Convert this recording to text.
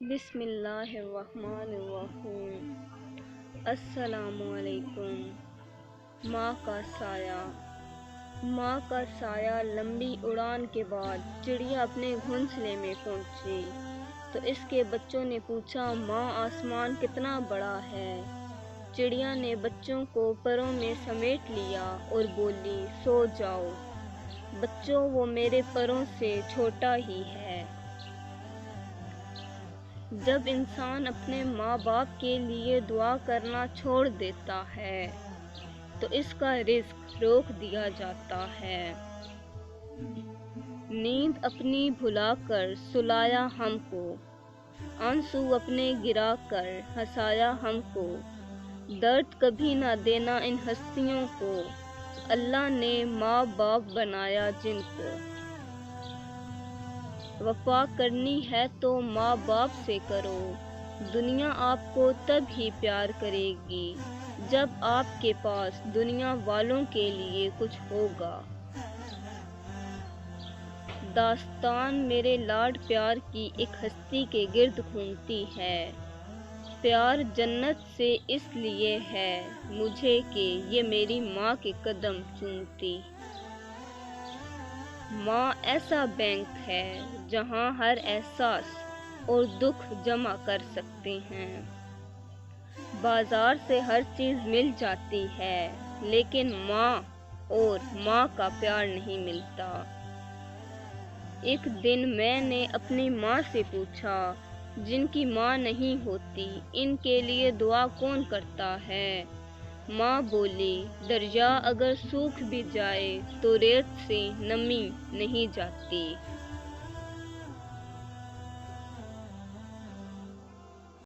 بسم اللہ الرحمن الرحیم۔ السلام علیکم۔ ماں کا سایہ۔ ماں کا سایہ لمبی اڑان کے بعد چڑیا اپنے گھونسلے میں پہنچی تو اس کے بچوں نے پوچھا، ماں آسمان کتنا بڑا ہے؟ چڑیا نے بچوں کو پروں میں سمیٹ لیا اور بولی، سو جاؤ بچوں، وہ میرے پروں سے چھوٹا ہی ہے۔ جب انسان اپنے ماں باپ کے لیے دعا کرنا چھوڑ دیتا ہے تو اس کا رزق روک دیا جاتا ہے۔ نیند اپنی بھلا کر سلایا ہم کو، آنسو اپنے گرا کر ہنسایا ہم کو، درد کبھی نہ دینا ان ہستیوں کو، اللہ نے ماں باپ بنایا جن کو۔ وفا کرنی ہے تو ماں باپ سے کرو، دنیا آپ کو تب ہی پیار کرے گی جب آپ کے پاس دنیا والوں کے لیے کچھ ہوگا۔ داستان میرے لاڈ پیار کی ایک ہستی کے گرد گھومتی ہے۔ پیار جنت سے اس لیے ہے مجھے کہ یہ میری ماں کے قدم چومتی۔ ماں ایسا بینک ہے جہاں ہر احساس اور دکھ جمع کر سکتے ہیں۔ بازار سے ہر چیز مل جاتی ہے لیکن ماں اور ماں کا پیار نہیں ملتا۔ ایک دن میں نے اپنی ماں سے پوچھا، جن کی ماں نہیں ہوتی ان کے لیے دعا کون کرتا ہے؟ ماں بولی، دریا اگر سوکھ بھی جائے تو ریت سے نمی نہیں جاتی۔